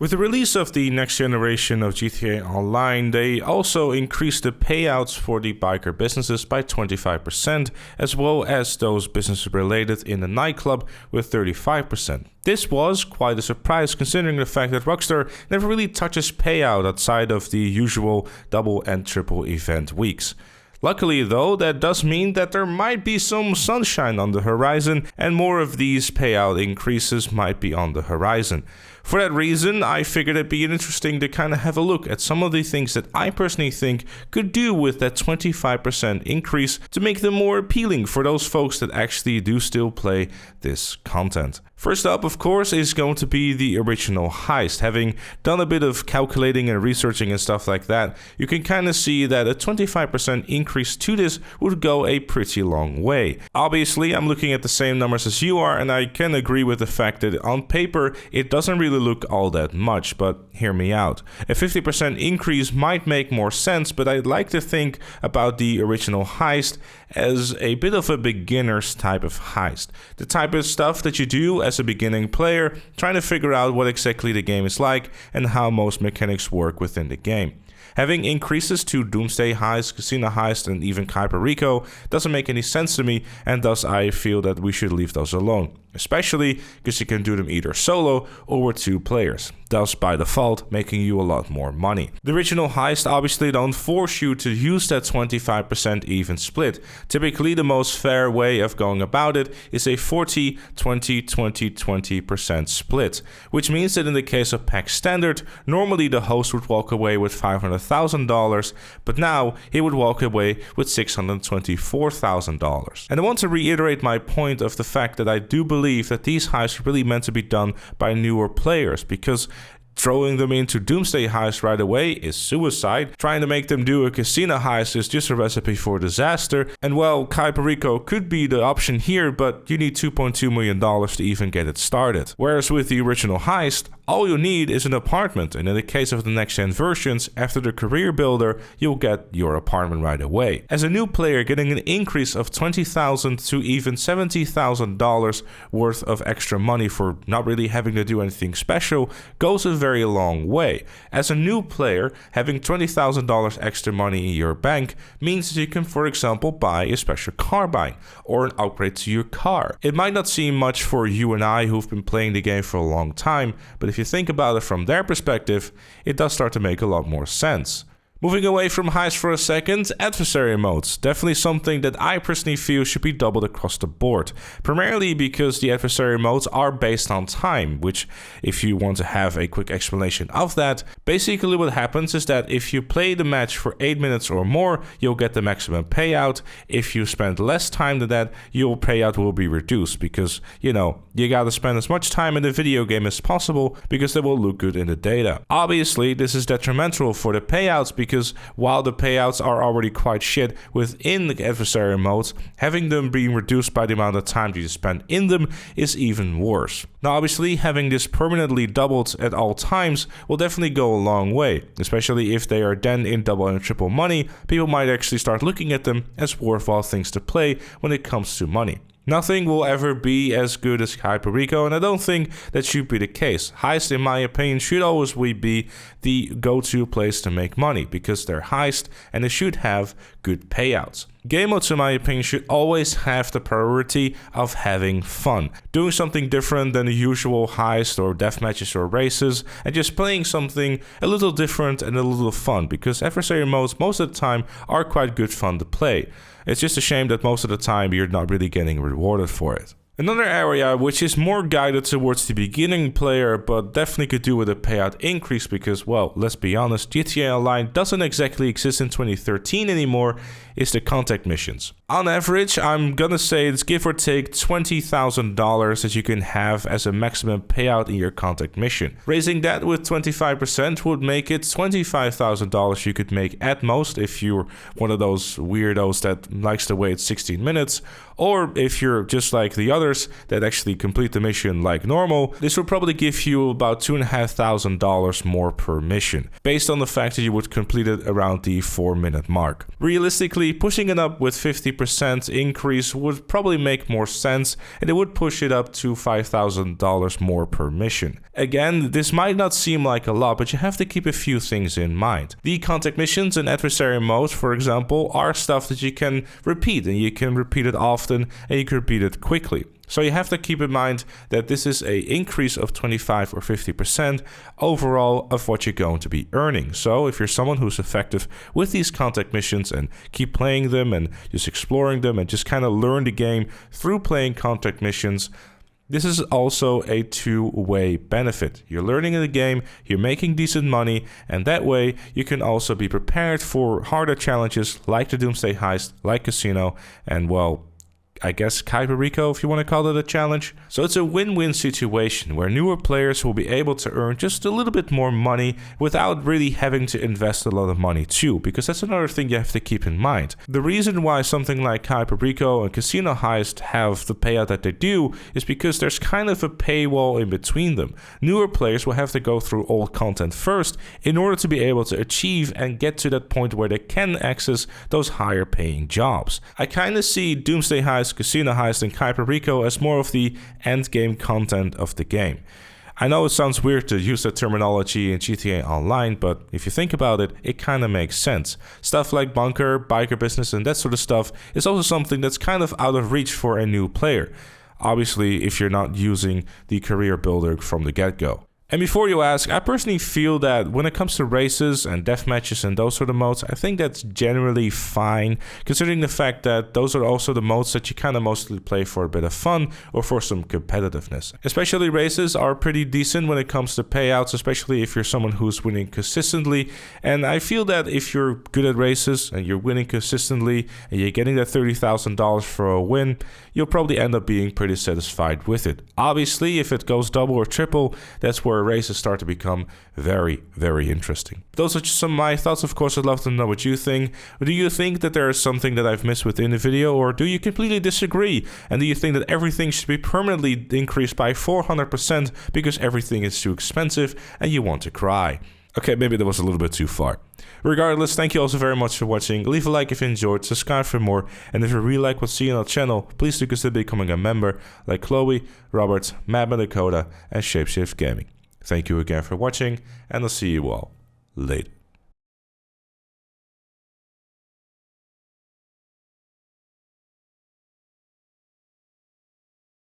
With the release of the next generation of GTA Online, they also increased the payouts for the biker businesses by 25%, as well as those businesses related in the nightclub with 35%. This was quite a surprise considering the fact that Rockstar never really touches payout outside of the usual double and triple event weeks. Luckily though, that does mean that there might be some sunshine on the horizon and more of these payout increases might be on the horizon. For that reason, I figured it'd be interesting to kind of have a look at some of the things that I personally think could do with that 25% increase to make them more appealing for those folks that actually do still play this content. First up, of course, is going to be the original heist. Having done a bit of calculating and researching and stuff like that, you can kind of see that a 25% increase to this would go a pretty long way. Obviously, I'm looking at the same numbers as you are, and I can agree with the fact that on paper, it doesn't really look all that much, but hear me out. A 50% increase might make more sense, but I'd like to think about the original heist as a bit of a beginner's type of heist. The type of stuff that you do as a beginning player, trying to figure out what exactly the game is like and how most mechanics work within the game. Having increases to Doomsday Heist, Casino Heist, and even Hyper-Rico doesn't make any sense to me, and thus I feel that we should leave those alone. Especially because you can do them either solo or with 2 players, thus by default making you a lot more money. The original heist obviously don't force you to use that 25% even split. Typically the most fair way of going about it is a 40-20-20-20% split, which means that in the case of Pack Standard, normally the host would walk away with $500,000, but now he would walk away with $624,000. And I want to reiterate my point of the fact that I do believe that these heists are really meant to be done by newer players, because throwing them into Doomsday Heist right away is suicide. Trying to make them do a Casino Heist is just a recipe for disaster. And well, Hyper-Rico could be the option here, but you need $2.2 million to even get it started. Whereas with the original heist, all you need is an apartment, and in the case of the next-gen versions, after the career builder, you'll get your apartment right away. As a new player, getting an increase of $20,000 to even $70,000 worth of extra money for not really having to do anything special goes a very long way. As a new player, having $20,000 extra money in your bank means that you can, for example, buy a special carbine or an upgrade to your car. It might not seem much for you and I who've been playing the game for a long time, but if you think about it from their perspective, it does start to make a lot more sense. Moving away from heist for a second, adversary modes. Definitely something that I personally feel should be doubled across the board. Primarily because the adversary modes are based on time, which, if you want to have a quick explanation of that, basically what happens is that if you play the match for 8 minutes or more, you'll get the maximum payout. If you spend less time than that, your payout will be reduced because, you gotta spend as much time in the video game as possible because they will look good in the data. Obviously, this is detrimental for the payouts because while the payouts are already quite shit within the adversary modes, having them being reduced by the amount of time you spend in them is even worse. Now obviously, having this permanently doubled at all times will definitely go a long way, especially if they are then in double and triple money. People might actually start looking at them as worthwhile things to play when it comes to money. Nothing will ever be as good as Hyper-Rico, and I don't think that should be the case. Heist, in my opinion, should always be the go-to place to make money, because they're heist and they should have good payouts. Game modes, in my opinion, should always have the priority of having fun. Doing something different than the usual heist or deathmatches or races, and just playing something a little different and a little fun, because adversary modes most of the time are quite good fun to play. It's just a shame that most of the time you're not really getting rewarded for it. Another area which is more guided towards the beginning player, but definitely could do with a payout increase because, well, let's be honest, GTA Online doesn't exactly exist in 2013 anymore, is the contact missions. On average, I'm gonna say it's give or take $20,000 that you can have as a maximum payout in your contact mission. Raising that with 25% would make it $25,000 you could make at most if you're one of those weirdos that likes to wait 16 minutes, or if you're just like the other others that actually complete the mission like normal, this will probably give you about $2,500 more per mission, based on the fact that you would complete it around the 4-minute mark. Realistically, pushing it up with 50% increase would probably make more sense, and it would push it up to $5,000 more per mission. Again, this might not seem like a lot, but you have to keep a few things in mind. The contact missions in Adversary mode, for example, are stuff that you can repeat, and you can repeat it often, and you can repeat it quickly. So you have to keep in mind that this is an increase of 25 or 50% overall of what you're going to be earning. So if you're someone who's effective with these contact missions and keep playing them and just exploring them and just kind of learn the game through playing contact missions, this is also a two-way benefit. You're learning in the game, you're making decent money, and that way you can also be prepared for harder challenges like the Doomsday Heist, like Casino, and well, I guess Rico, if you want to call it a challenge. So it's a win-win situation where newer players will be able to earn just a little bit more money without really having to invest a lot of money too, because that's another thing you have to keep in mind. The reason why something like Rico and Casino Heist have the payout that they do is because there's kind of a paywall in between them. Newer players will have to go through old content first in order to be able to achieve and get to that point where they can access those higher paying jobs. I kind of see Doomsday Heist, Casino Heist, and Rico as more of the end game content of the game. I know it sounds weird to use that terminology in GTA Online, but if you think about it, it kind of makes sense. Stuff like bunker, biker business, and that sort of stuff is also something that's kind of out of reach for a new player. Obviously, if you're not using the career builder from the get-go. And before you ask, I personally feel that when it comes to races and deathmatches and those sort of modes, I think that's generally fine, considering the fact that those are also the modes that you kind of mostly play for a bit of fun or for some competitiveness. Especially races are pretty decent when it comes to payouts, especially if you're someone who's winning consistently. And I feel that if you're good at races and you're winning consistently and you're getting that $30,000 for a win, you'll probably end up being pretty satisfied with it. Obviously, if it goes double or triple, that's where races start to become very, very interesting. Those are just some of my thoughts. Of course, I'd love to know what you think. Do you think that there is something that I've missed within the video, or do you completely disagree? And do you think that everything should be permanently increased by 400% because everything is too expensive and you want to cry? Okay, maybe that was a little bit too far. Regardless, thank you also very much for watching. Leave a like if you enjoyed, subscribe for more, and if you really like what's seen on the channel, please do consider becoming a member like Chloe, Robert, Madman Dakota, and Shapeshift Gaming. Thank you again for watching, and I'll see you all later.